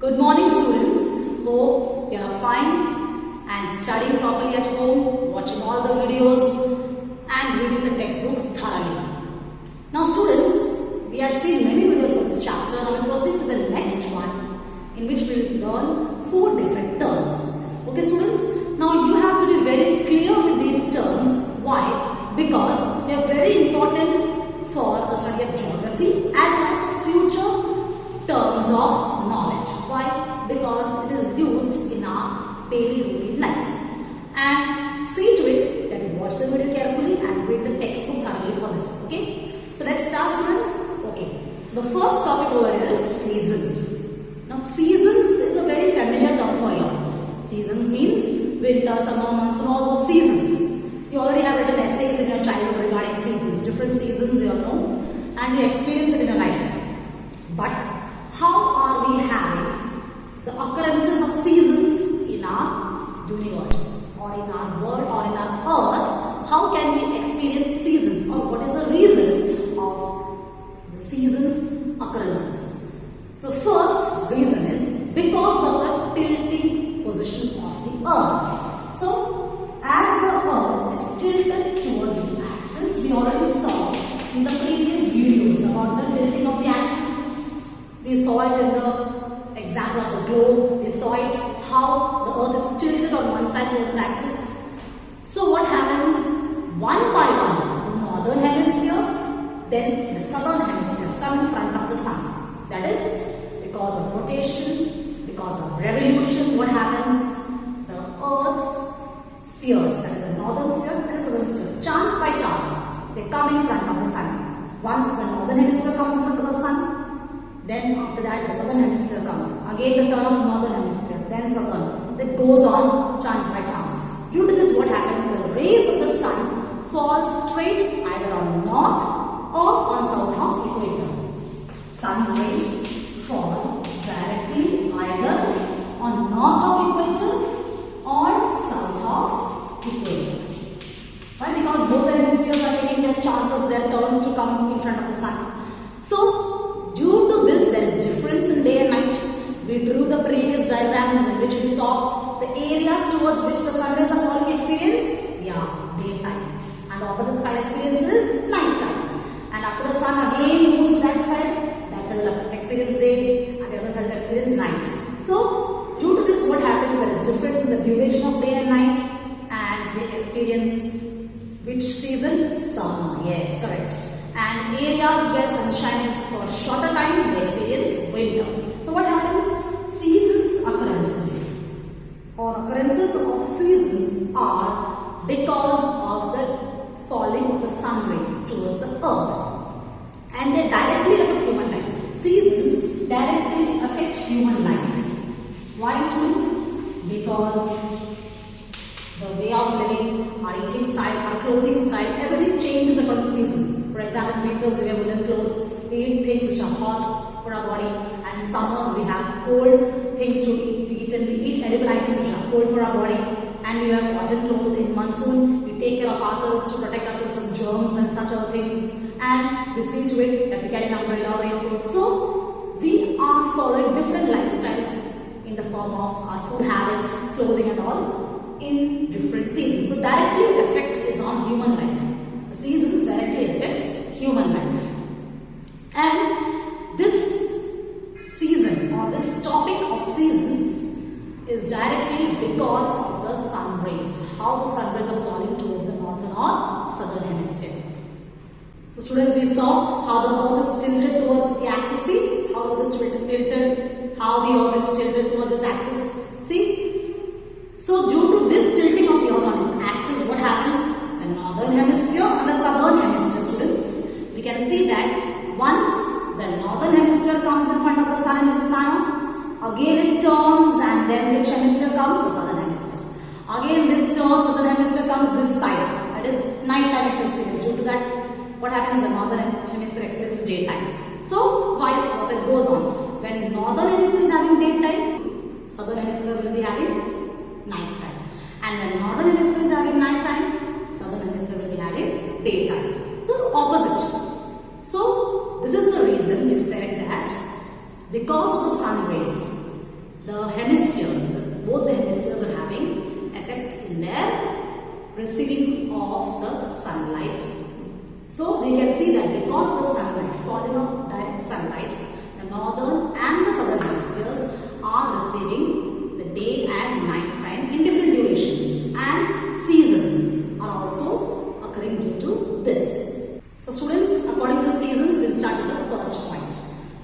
Good morning, students. Hope you are fine and studying properly at home, watching all the videos and reading the textbooks thoroughly. Now, students, we have seen many videos of this chapter. Now, we proceed to the next one, in which we will learn 4 different terms. Okay, students. Now, you have to be very clear with these terms. Why? Because they are very important for the study of geography as well as future terms of knowledge. Why? Because it is used in our daily routine life. And see to it that you watch the video carefully and read the textbook thoroughly for this. Okay? So let's start, students. Okay. The first topic over here is seasons. Now seasons is a very familiar term for you. Seasons means winter, summer, monsoon, all those seasons. You already have written essays in your childhood regarding seasons. Different seasons you know and you experience it in your life. But how are we having the occurrences of seasons in our universe or in our world or in our earth? How can we experience seasons, or what is the reason of the seasons occurrences? So first reason is because of the tilting position of the earth. So as the earth is tilted towards its axis, we already saw in the previous videos about the tilting of the axis. We saw it in the example of the globe. We saw it how the earth is tilted on one side towards the axis. So what happens? One by one, the northern hemisphere, then the southern hemisphere come in front of the sun. That is because of rotation, because of revolution. What happens? The earth's spheres, that is the northern sphere and the southern sphere, chance by chance, they come in front of the sun. Once the northern hemisphere comes in front of the sun, then after that the southern hemisphere comes. Again the turn of the northern hemisphere, then southern. It goes on chance by chance. Due to this, what happens? The rays of the sun fall straight either on north or on south of equator. Sun's rays fall directly either on north of equator or south of equator. Why? Because both the hemispheres are taking their chances, their turns to come in front of the sun. So due to this, there is difference in day and night. We drew the previous diagrams in which we saw the areas towards which the sun rays are falling experience, daytime. And the opposite side experiences night time. And after the sun again moves to that side will experience day, and the other side will experience night. So due to this, what happens? There is difference in the duration of day and night, and they experience which season? Summer. Yes, correct. And areas where sunshine is for shorter time, they experience winter. So what happens? Seasons occurrences or occurrences of seasons are because of the falling of the sun rays towards the earth, and they directly affect human life. Seasons directly affect human life. Why, students? Because the way of living, our eating style, our clothing style, everything changes according to seasons. For example, in winters we wear woolen clothes, we eat things which are hot for our body, and in summers we have cold things to eat, and we eat edible items which are cold for our body, and we wear cotton clothes. In monsoon we take care of ourselves to protect ourselves from germs and such other things, and we see to it that we carry an umbrella or raincoat. So we are following different lifestyles in the form of our food habits, clothing and all in different seasons. So directly the effect is on human life. The seasons directly affect human life. And this season or this topic of seasons is directly because of the sun rays. How the sun rays are falling towards the northern or southern hemisphere. So students, we saw how the earth is tilted towards the axis. See how it is tilted, how the earth is tilted towards its axis. See. So due to this tilting of the earth on its axis, what happens? The northern hemisphere and the southern hemisphere, students, we can see that once the northern hemisphere comes in front of the sun in this manner, again it turns, and then which hemisphere comes? The southern hemisphere. Again this turns, southern hemisphere comes this side. That is nighttime experience. Due to that, what happens? The northern hemisphere experiences daytime. So vice versa, it goes on. When northern hemisphere is having daytime, southern hemisphere will be having night time, and when northern hemisphere is having night time, southern hemisphere will be having daytime. So opposite. So this is the reason we said that because of the sun rays, the hemispheres, both the hemispheres are having effect in their receiving of the sunlight. So we can see that because the sunlight, falling of direct sunlight, the northern and the southern hemispheres are receiving the day and night time in different durations, and seasons are also occurring due to this. So students, according to seasons, we'll start with the first point.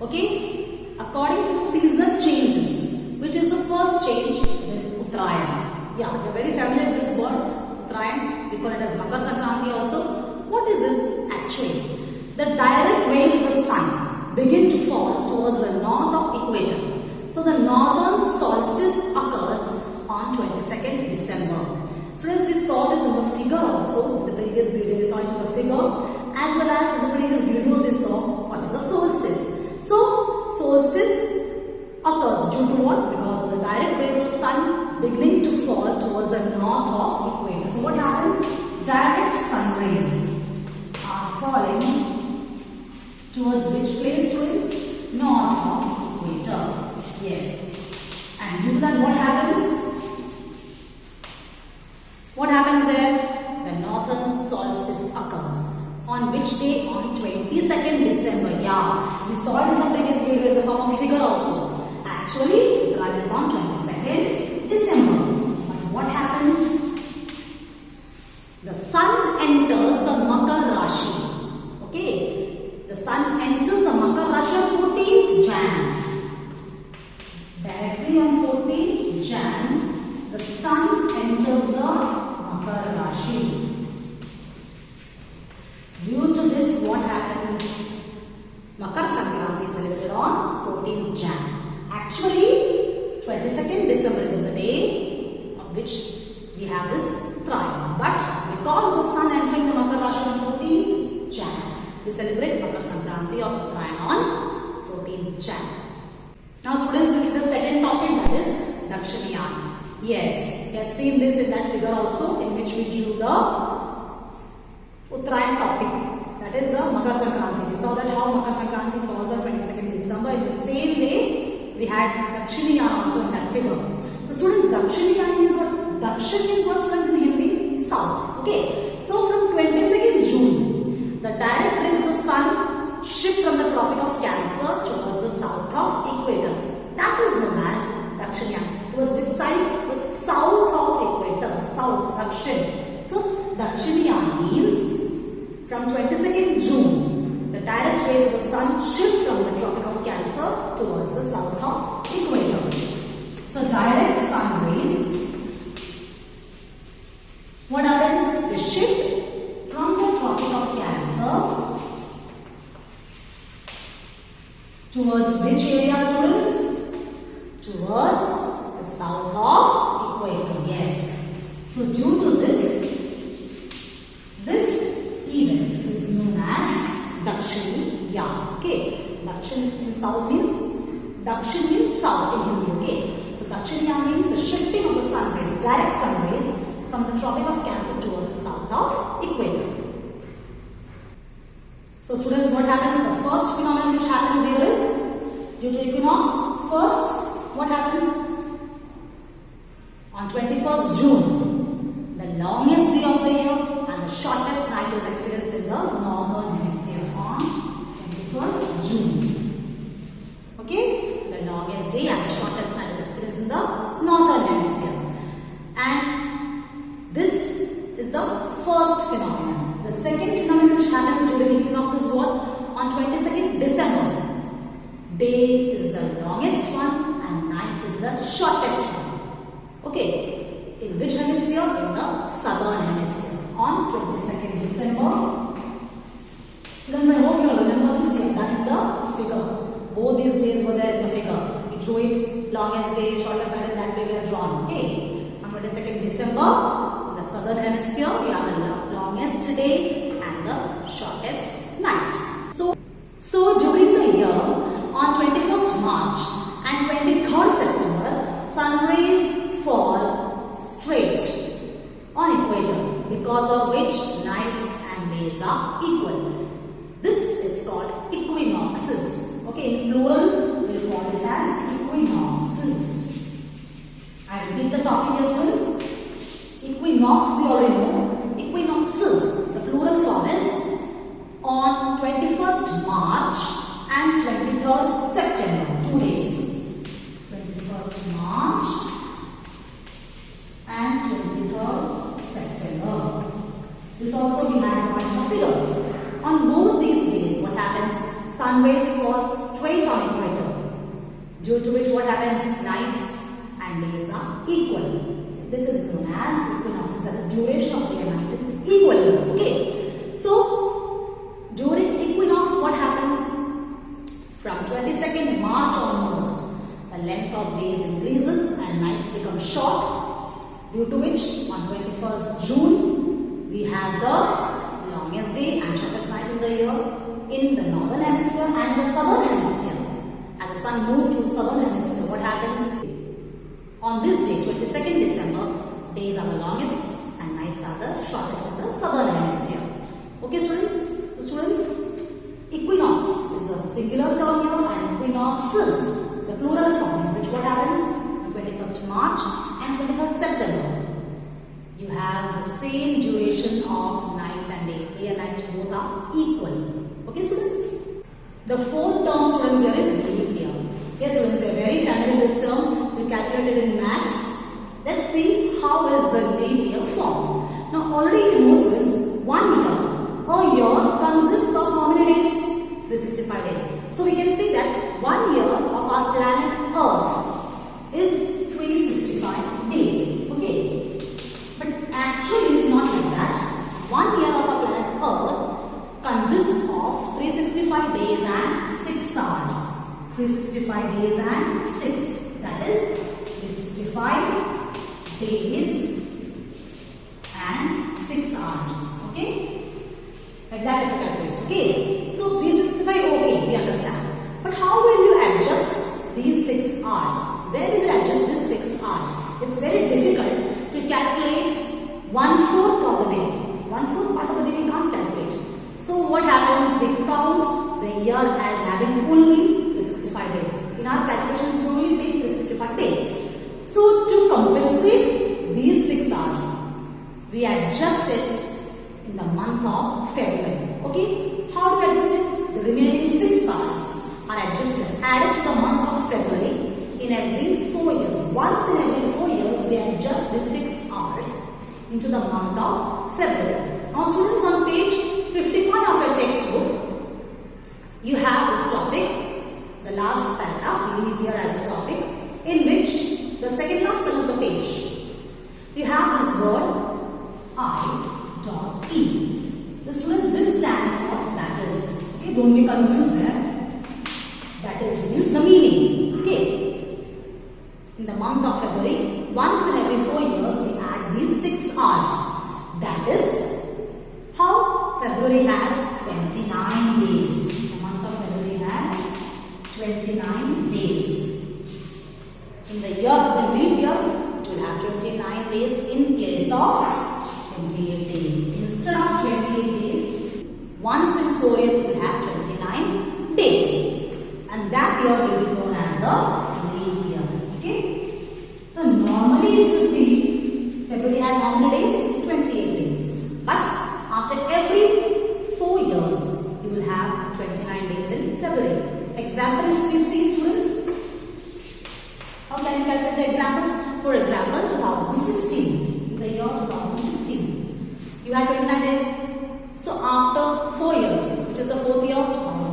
Okay? According to the seasonal changes, which is the first change, is Uttarayana. Yeah, you're very familiar with this word, Uttarayana. We call it as Makar Sankranti also. What is this actually? The direct rays of the sun begin to fall towards the north of equator. So the northern solstice occurs on 22nd December. Students, we saw this in the figure also. In the previous video we saw it in the figure, as well as in the previous videos we saw what is a solstice. So solstice occurs due to what? Because of the direct rays of the sun beginning to fall towards the north of equator. So what happens? Direct sun rays are falling towards which place, students? North of equator. Yes. And due to that, what happens? What happens there? The northern solstice occurs. On which day? On 22nd December. Yeah, we saw it in the previous video in the form of figure also. Actually, that is on 22nd December. But what happens? The sun enters the Makar Rashi. Okay? The sun enters the Makar Rashi on 14th Jan. Directly on 14th Jan, the sun enters the Makar Rashi. Due to this, what happens? Makar Sankranti is celebrated on 14th Jan. Actually, 22nd December is the day on which we have this Uttarayana. But because of the sun entering the Makar Rashi on 14th Jan, we celebrate Makar Sankranti or Uttarayana on 14th Jan. Now students, we'll see the second topic, that is Dakshinayana. Yes, we had seen this in that figure also, in which we drew the Uttarayana topic, that is the Makar Sankranti. We saw that how Makar Sankranti falls on 22nd December. In the same way, we had Dakshinayana also in that figure. So students, Dakshinayana means what? Dakshin means what, students, in Hindi? South. Okay. So from 22nd June, the direct rays of the sun shift from the Tropic of Cancer towards the south of equator. That is known as Dakshinayana. Towards which side? Towards south of equator. South, Dakshin. So Dakshinayana means from 22nd June, the direct rays of the sun shift from the Tropic of Cancer towards the south of equator. So direct sun rays, what happens? They shift from the Tropic of Cancer towards which area, students? Towards the south of equator. Yes. So due to this event is known as Dakshinayana. Okay. Dakshin in south means, Dakshin means south in Hindi. Okay. So Dakshinayana means the shifting of the sun rays, direct sun rays, from the Tropic of Cancer towards the south of equator. So students, what happens? The first phenomenon which happens here is due to equinox. First, what happens? On 21st June, the longest day of the year and the shortest night is experienced in the northern hemisphere on 21st June. Okay? The longest day and the shortest night is experienced in the northern hemisphere. And this is the first phenomenon. The second phenomenon which happens during equinox is what? On 22nd December. Day is the longest one and night is the shortest one. Okay. In which hemisphere? In the southern hemisphere. On 22nd December. Students, I hope you all remember this. We have done in the figure. Both these days were there in the figure. We drew it, longest day, shortest night, and that way we have drawn. Okay. On 22nd December, in the southern hemisphere, we have the longest day and the shortest night. So during the year, on 21st March and 23rd September, sun rays fall straight on equator, because of which nights and days are equal. This is called equinoxes. Okay, in plural, we'll call it as equinoxes. read the topic here, students. Equinox, we already know. Equinoxes, the plural form is on 21st March and 23rd September, 2 days. 21st March and 23rd September. This also we had a figure. On both these days, what happens? Sun rays fall straight on equator. Due to which what happens? Nights and days are equal. This is known as equinox. The duration of the night is equal. Okay. So during equinox, what happens? From 22nd March onwards, the length of days increases and nights become short. Due to which on 21st June, we have the longest day and shortest night in the year in the northern hemisphere and the southern hemisphere. As the sun moves to the southern hemisphere, what happens? On this day, 22nd December, days are the longest and nights are the shortest in the southern hemisphere. Okay, students? So, students, equinox is a singular term here and equinoxes, the plural form, which what happens? On 21st March and 23rd September. You have the same duration of night and day. Day and night both are equal. Okay, students? The fourth term, students, here is leap year. Yes, students, you are very familiar with this term. We calculated in maths. Let's see how is the leap year formed. Now, already you know, students, 1 year. A year consists of how many days? 365 days. So, we can see that 1 year of our planet Earth is 365 days. Okay. But actually, it's not like that. 1 year of our planet Earth consists of 365 days and 6 hours. 365 days and 6. That is 365 days and 6 hours. Okay? Like that if you calculate. Okay? So 365, okay, we understand. But how will you adjust these 6 hours? Where will you adjust these 6 hours? It's very difficult to calculate 1/4 of the day. 1/4 part of the day we can't calculate. So what happens? We count the year as having only 365 days. In our calculations, we only take 365 days. So to compensate these 6 hours, we adjust it in the month of February. Okay? How do we adjust it? The remaining 6 hours are adjusted, added to the month of February in every 4 years. Once in every 4 years, we adjust the 6 hours into the month of February. Now students, on page 55 of your textbook, you have this topic, the last paragraph, leap year as the topic, in which the second last line of the page, you have this word I.E. The students, this stands for that is. Okay, don't be confused there. That is the meaning. Okay. In the month of February, once in every 4 years, we add these 6 hours. That is how February has 29 days. The month of February has 29 days. In the year of the leap year, it will have 29 days in place of 28 days. Instead of 28 days, once in 4 years, we will have 29 days. And that year will be known as the leap year. Okay? So normally if you see, February has how many days? 28 days. But after every 4 years, you will have 29 days in February. Example, if we see, students, how can you calculate the examples? For example, 2016, the year 2016. You had 29 days. So after 4 years, which is the 4th year?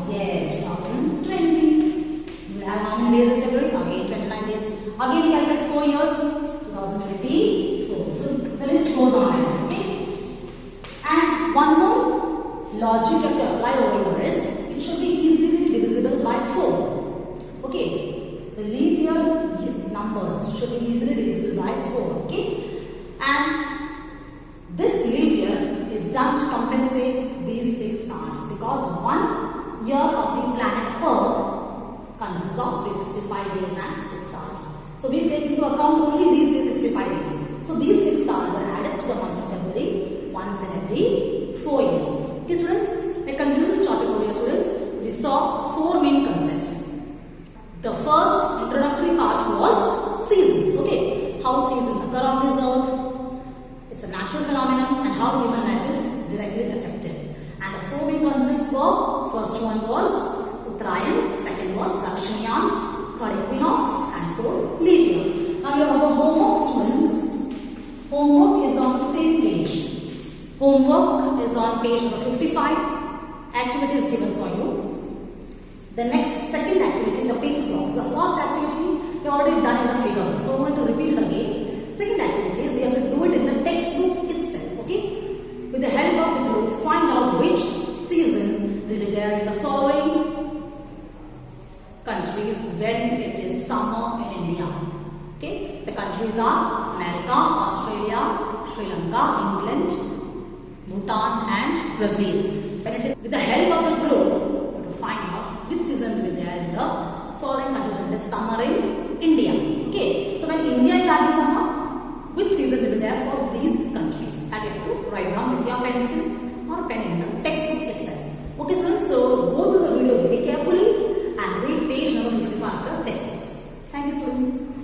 Yes, 2020. You will have how many days in February? Again 29 days. Again you calculate 4 years, 2024. So the list goes on. Okay? And one more logic that we apply over here is, it should be easily divisible by 4. Okay? The leap year numbers should be easily divisible by 4. Okay? And this leap year is done to compensate these 6 hours, because 1 year of the planet Earth consists of 365 days and 6 hours. So we take into account only these 365 days. So these 6 hours are added to the month of February once in every 4 years. Okay, students, we continue this topic over here, students. We saw 4 main concepts. The first introductory part was seasons. Okay, how seasons First one was Uttarayan, second was Dakshinayana, third equinox, and fourth leap year. Now you have a homework, students. Homework is on the same page. Homework is on page number 55. Activity is given for you. The next second activity, the pink box. The first activity you already done in the figure, so I'm going to repeat it again. Second activity is you have to do it in the textbook itself. Okay. With the help of the group, find out which season will be there in the following countries when it is summer in India. Okay. The countries are America, Australia, Sri Lanka, England, Bhutan, and Brazil. So it is with the help of the group to find out which season will be there in the following countries when it is summer in India. Okay. So when India is having summer, which season will be there for these countries? And you have to write down with your pencil or pen in the textbook itself. Okay, students. So go through the video very carefully and read page number 55 of your textbooks. Thank you, students.